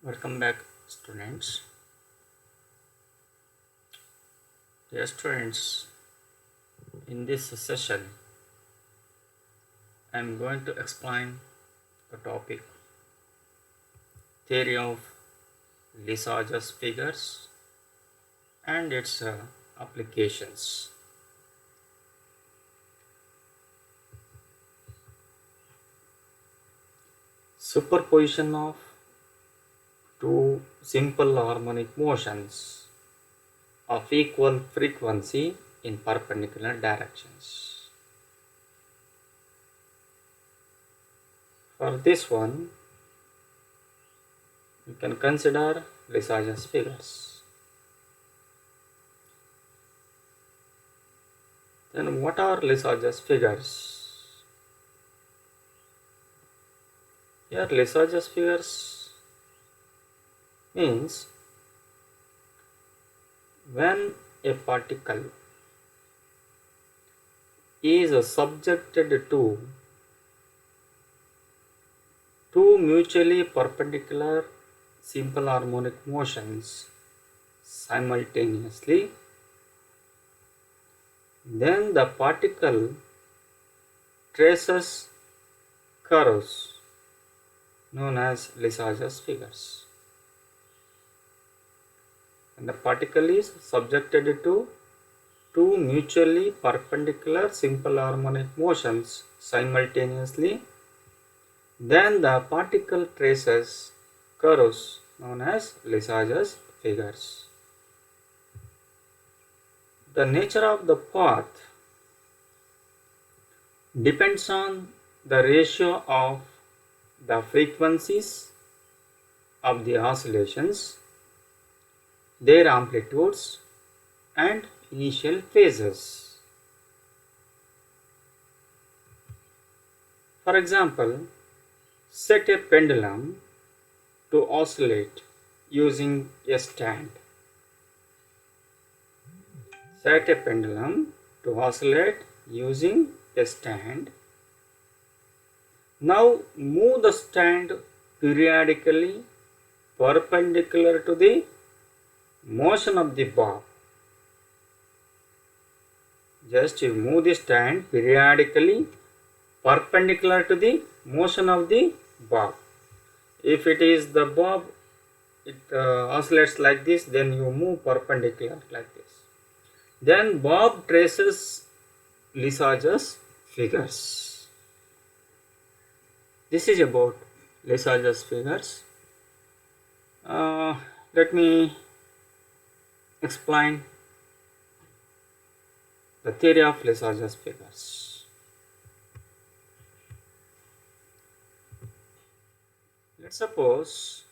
Welcome back, students. Dear students, in this session, I am going to explain the topic theory of Lissajous figures and its applications. Superposition of two simple harmonic motions of equal frequency in perpendicular directions. For this one, you can consider Lissajous figures. Then what are Lissajous figures? Here Lissajous figures means when a particle is subjected to two mutually perpendicular simple harmonic motions simultaneously, then the particle traces curves known as Lissajous figures. And the particle is subjected to two mutually perpendicular simple harmonic motions simultaneously, then the particle traces curves known as Lissajous figures. The nature of the path depends on the ratio of the frequencies of the oscillations, their amplitudes and initial phases. For example, set a pendulum to oscillate using a stand. Set a pendulum to oscillate using a stand. Now move the stand periodically perpendicular to the motion of the bob. Just you move the stand periodically perpendicular to the motion of the bob. If it is the bob, it oscillates like this, then you move perpendicular like this. Then bob traces Lissajous figures. This is about Lissajous figures. Let me explain the theory of Lissajous figures. Let's suppose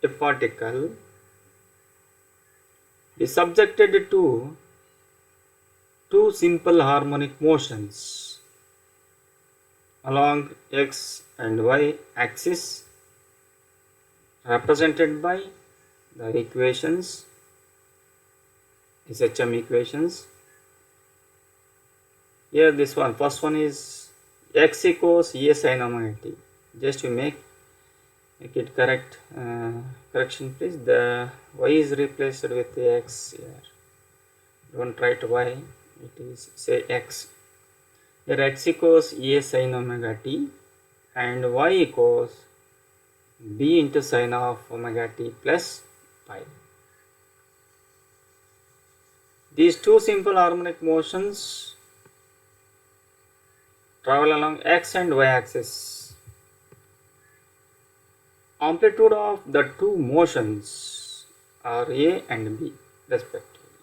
a particle is subjected to two simple harmonic motions along x and y axis represented by the equations, SHM equations. Here this one, first one is x equals E sin omega t. Just to make it correct, correction please, the y is replaced with the x here. Don't write y, it is say x. Here x equals E sin omega t and y equals b into sin of omega t plus pi. These two simple harmonic motions travel along x and y axis. Amplitude of the two motions are a and b respectively.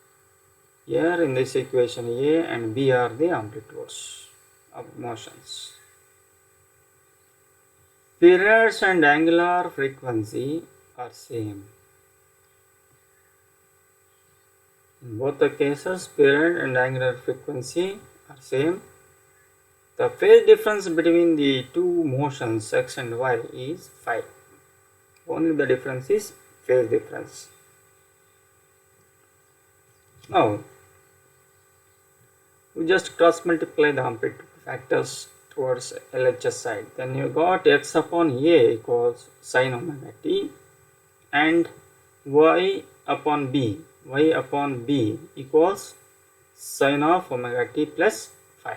Here in this equation, a and b are the amplitudes of motions. Periods and angular frequency are same. In both the cases, period and angular frequency are same. The phase difference between the two motions x and y is phi. Only the difference is phase difference. Now, we just cross multiply the amplitude factors towards LHS side, then you got x upon a equals sine omega t, and y upon b equals sine of omega t plus phi.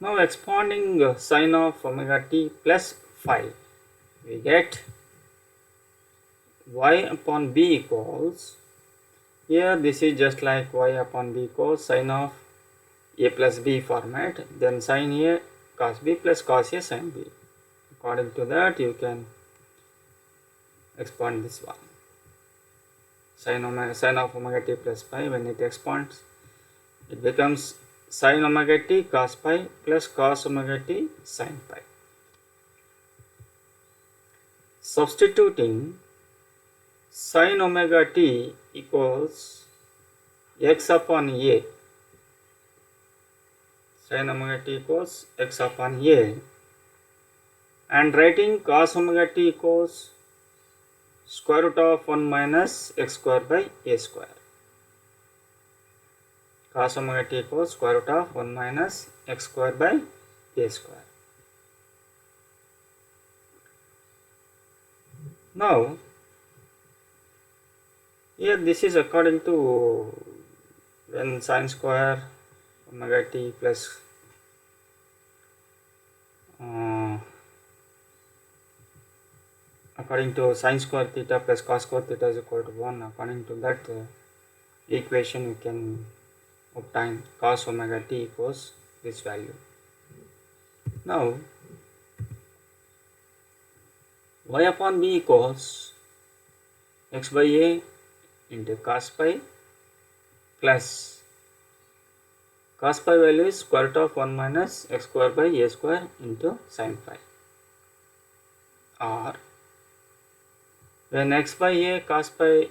Now expanding sine of omega t plus phi, we get y upon b equals, here this is just like y upon b equals sine of a plus b format, then sine a cos b plus cos a sine b. According to that, you can expand this one. Sine of omega t plus phi, when it expands, it becomes sine omega t cos pi plus cos omega t sine pi. Substituting sine omega t equals x upon a, sine omega t equals x upon a, and writing cos omega t equals square root of 1 minus x square by a square. Cos omega t equals square root of 1 minus x square by a square. Now, here this is according to when sine square omega t plus according to sine square theta plus cos square theta is equal to 1, according to that equation you can obtain cos omega t equals this value. Now y upon b equals x by a into cos pi plus cos pi value is square root of 1 minus x square by a square into sine pi, or when x by a cos pi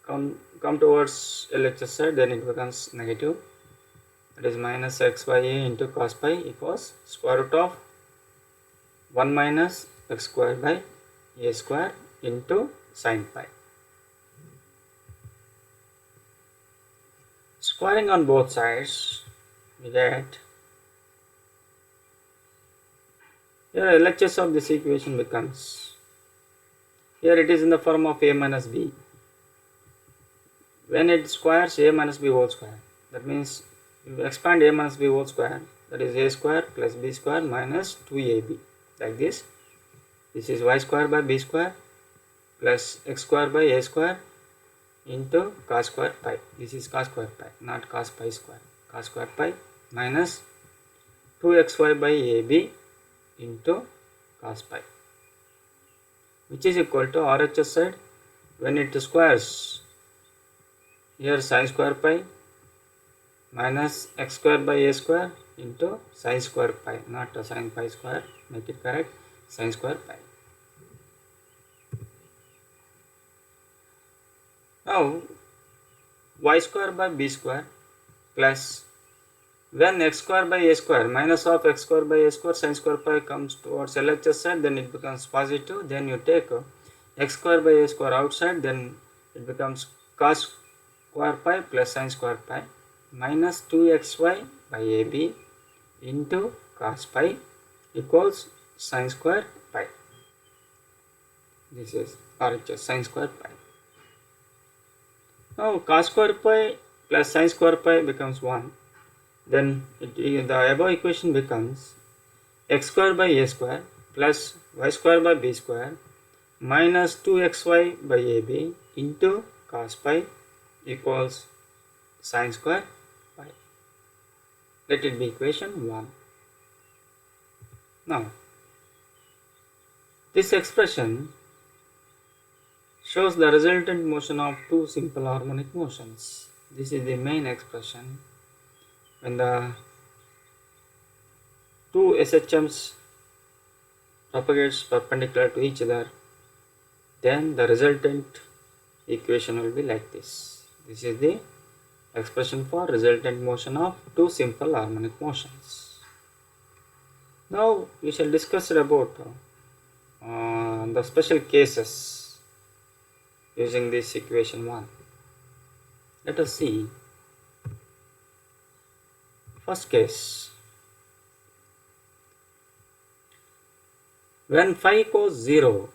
come towards LHS side, then it becomes negative, that is minus x by a into cos pi equals square root of 1 minus x square by a square into sine pi. Squaring on both sides, we get, here LHS of this equation becomes, here it is in the form of a minus b. When it squares a minus b whole square, that means you expand a minus b whole square, that is a square plus b square minus 2ab, like this. This is y square by b square plus x square by a square into cos square pi. This is cos square pi, not cos pi square. Cos square pi minus 2xy by ab into cos pi, which is equal to RHS side, when it squares, here sin square pi minus x square by a square into sin square pi, not a sin pi square, make it correct, sin square pi. Now y square by b square plus, when x square by a square minus of x square by a square sin square pi comes towards LHS side, then it becomes positive, then you take x square by a square outside, then it becomes cos square pi plus sin square pi minus 2xy by ab into cos pi equals sin square pi. This is RHS, sin square pi. Now cos square pi plus sin square pi becomes 1. Then the above equation becomes x square by a square plus y square by b square minus 2xy by ab into cos pi equals sin square pi. Let it be equation 1. Now this expression shows the resultant motion of two simple harmonic motions. This is the main expression. When the two SHMs propagates perpendicular to each other, then the resultant equation will be like this. This is the expression for resultant motion of two simple harmonic motions. Now we shall discuss about the special cases using this equation 1. Let us see. First case, when phi equals 0,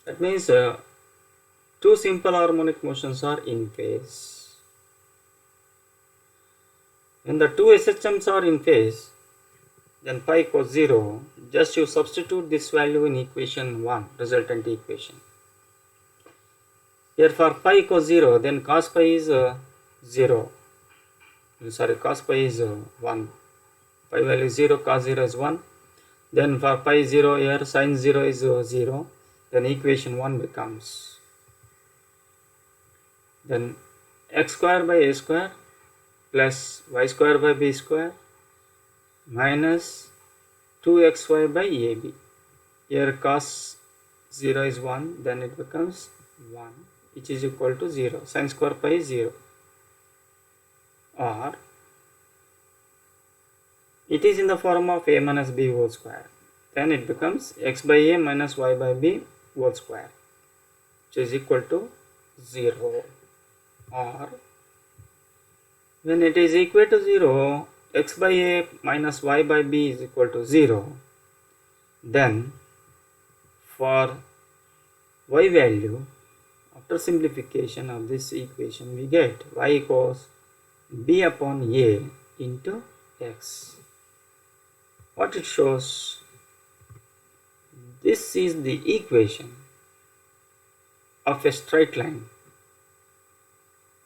that means two simple harmonic motions are in phase. When the two SHMs are in phase, then phi equals 0, just you substitute this value in equation 1, resultant equation. Here for phi equals 0, then cos phi is 0. Sorry, cos phi is 1. Phi value is 0, cos 0 is 1. Then for pi 0 here, sin 0 is 0. Then equation 1 becomes, then x square by a square plus y square by b square minus 2xy by ab. Here cos 0 is 1, then it becomes 1, which is equal to 0. Sin square pi is 0. Or it is in the form of a minus b whole square. Then it becomes x by a minus y by b whole square, which is equal to 0. Or when it is equal to 0, x by a minus y by b is equal to 0, then for y value, after simplification of this equation, we get y equals b upon a into x. What it shows, this is the equation of a straight line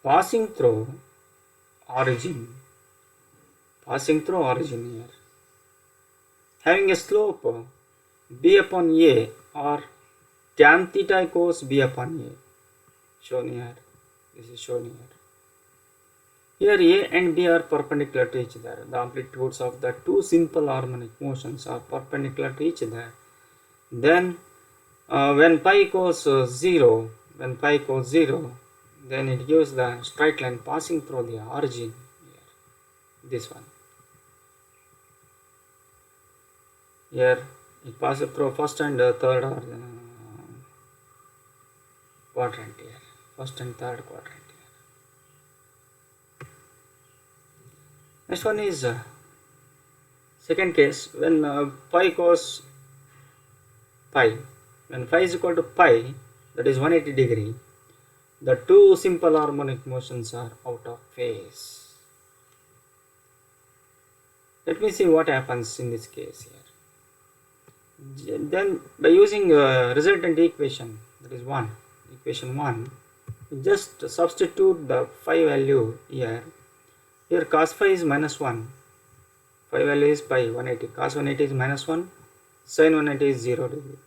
passing through origin here, having a slope b upon a or tan theta equals b upon a, shown here. This is shown here. Here a and b are perpendicular to each other. The amplitudes of the two simple harmonic motions are perpendicular to each other. Then when pi equals 0, then it gives the straight line passing through the origin here. This one. Here it passes through first and third quadrant here. First and third quadrant here. Next one is second case, when pi equals pi. When phi is equal to pi, that is 180 degree, the two simple harmonic motions are out of phase. Let me see what happens in this case here. Then by using resultant equation, that is equation 1, just substitute the phi value here. Here cos phi is minus 1, phi value is pi 180, cos 180 is minus 1, sin 180 is 0 degree.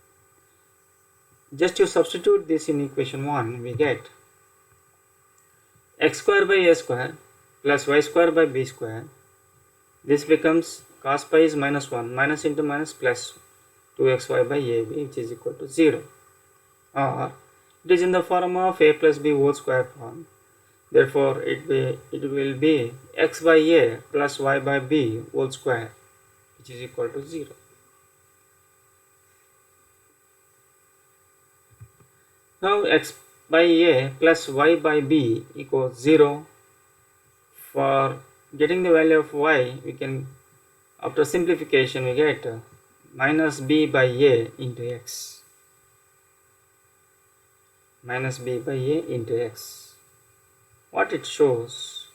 Just you substitute this in equation 1, we get x square by a square plus y square by b square. This becomes cos pi is minus 1, minus into minus plus 2xy by ab, which is equal to 0. Or it is in the form of a plus b whole square form. Therefore, it will be x by a plus y by b whole square, which is equal to 0. Now x by a plus y by b equals 0. For getting the value of y, we can, after simplification, we get minus b by a into x. Minus b by a into x. What it shows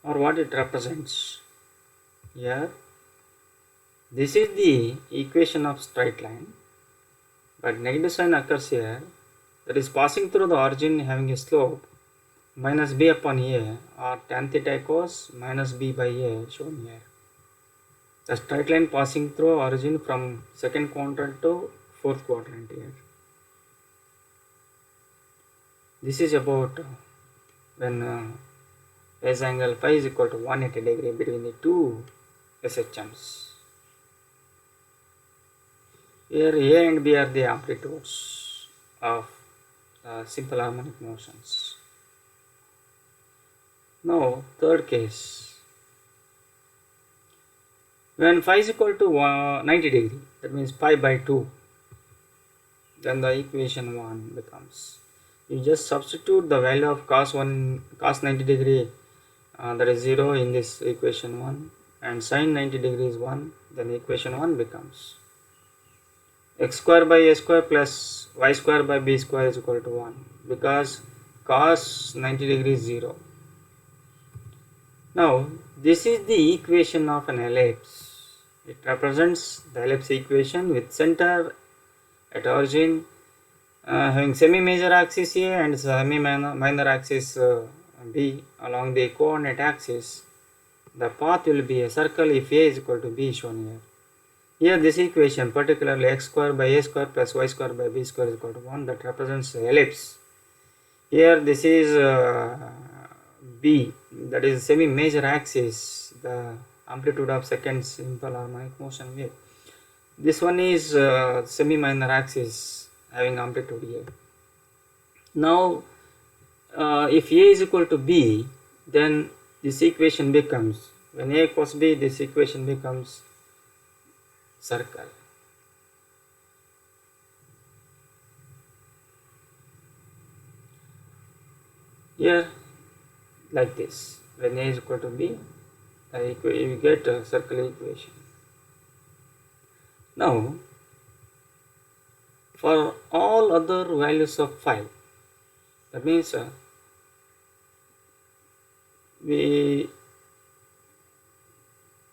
or what it represents here, this is the equation of straight line, but negative sign occurs here, that is passing through the origin having a slope minus b upon a or tan theta equals minus b by a, shown here. The straight line passing through origin from second quadrant to fourth quadrant here. This is about when phase angle phi is equal to 180 degree between the two SHMs. Here a and b are the amplitudes of simple harmonic motions. Now third case, when phi is equal to 90 degree, that means pi by 2, then the equation 1 becomes, you just substitute the value of cos 90 degree that is 0 in this equation 1, and sine 90 degrees 1, then equation 1 becomes x square by a square plus y square by b square is equal to 1, because cos 90 degrees 0. Now this is the equation of an ellipse. It represents the ellipse equation with center at origin, having semi-major axis A and semi-minor axis B along the coordinate axis. The path will be a circle if A is equal to B, shown here. Here this equation, particularly x square by a square plus y square by b square is equal to 1, that represents the ellipse. Here this is B, that is semi-major axis, the amplitude of second simple harmonic motion wave. This one is semi-minor axis having amplitude A. Now if A is equal to B, then this equation becomes, when A equals B, this equation becomes circle. Here like this, when A is equal to B, you get a circle equation. Now for all other values of phi, that means we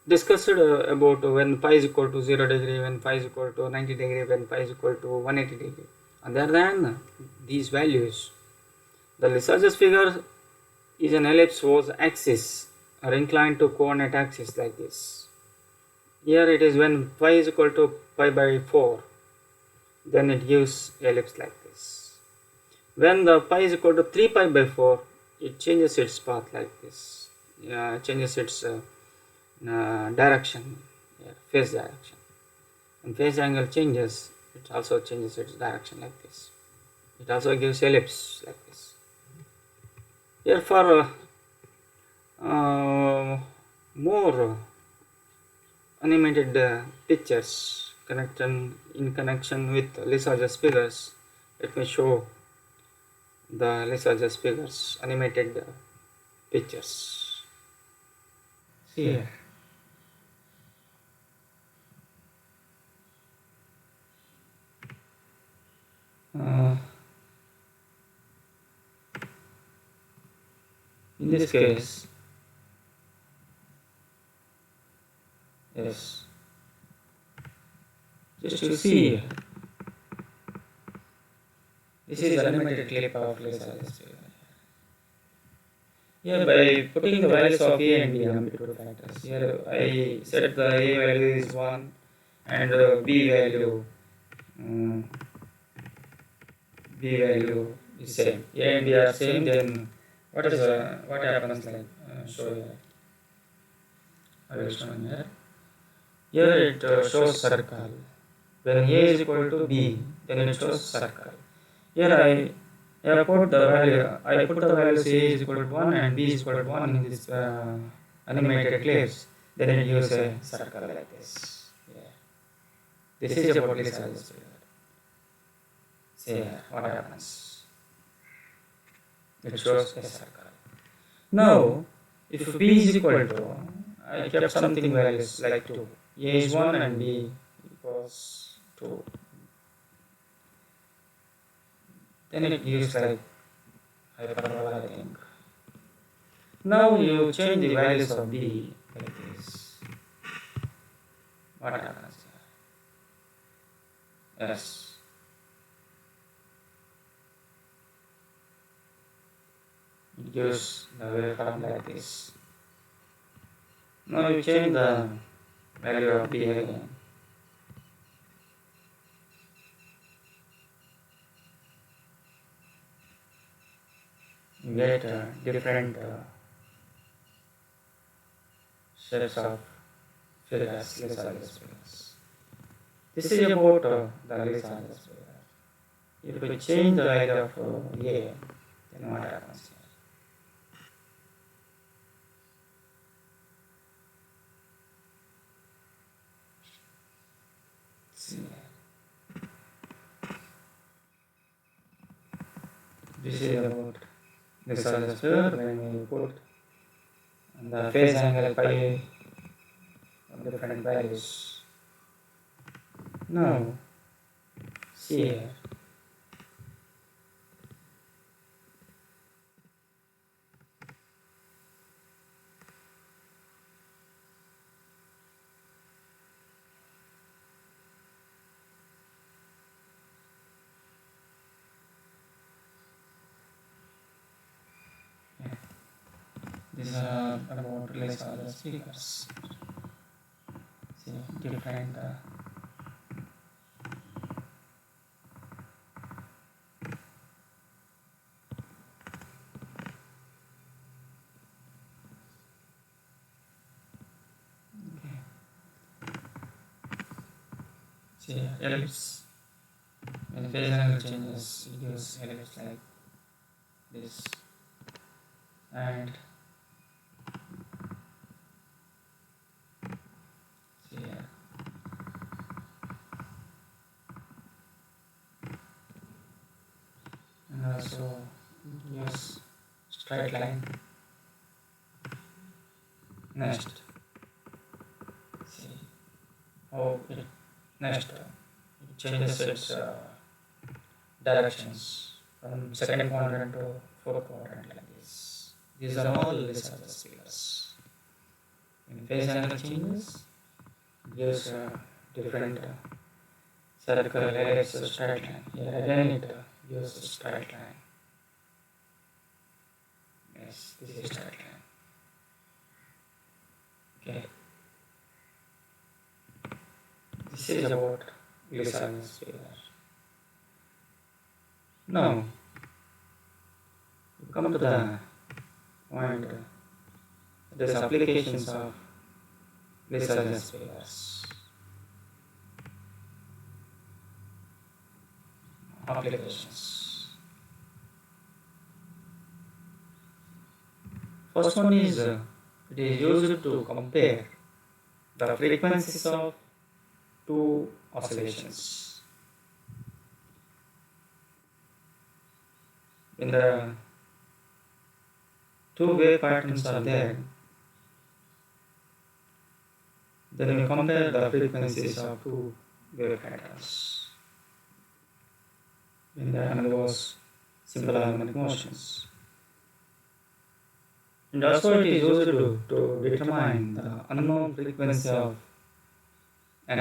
discussed about when pi is equal to 0 degree, when pi is equal to 90 degree, when pi is equal to 180 degree. Other than these values, the Lissajous figure is an ellipse whose axis are inclined to coordinate axis like this. Here it is when pi is equal to pi by 4, then it gives ellipse like this. When the pi is equal to 3 pi by 4, it changes its path like this, changes its direction, phase direction. When phase angle changes, it also changes its direction like this. It also gives ellipse like this. Here for more animated pictures in connection with Lissajous figures, let me show the Lissajous figures, animated pictures. See here. In this case, yes, just to see, this is animated clip of Lissajous figure. Here by putting the values of A and B amplitude factors, here I set the A value is 1 and B value is same. A and B are same, then what happens like show here. I will show here. Here it shows circle. When A is equal to B, then it shows circle. Here I put the values A is equal to 1 and B is equal to 1 in this animated clips. Then it gives a circle like this. Yeah. This is about Lissajous figure. See what happens. It shows a circle. Now, if B is equal to, I kept something values like 2. A is 1 and B equals 2. Then it gives like hyperbola, I think. Now you change the values of B like this. What happens here? Yes. It gives the waveform like this. Now you change the value of B again. You get different shapes of figures, Lissajous figures. This is about the Lissajous figure. If we change the value of A, then what happens here? See. This is about Lissajous figure when we put and the phase angle pi of different values. Now, see here. These are about relay charger speakers. See, different see ellipse. When phase angle changes, it gives ellipse like this, and see here. And also use straight line. Next, see how it it changes its directions from second quadrant to fourth quadrant like this. These are all research speakers. When phase angle changes, it gives different circle, ellipse, straight line. Here again it gives a straight line. Yes, this is straight line. Okay. This is about research speakers. Now, we come to the point. There's applications of research speakers. Applications. First one is it is used to compare the frequencies of two oscillations. When the two wave patterns are there, then we compare the frequencies of two wave patterns when they undergoes simple harmonic motions. And also it is used to determine the unknown frequency of an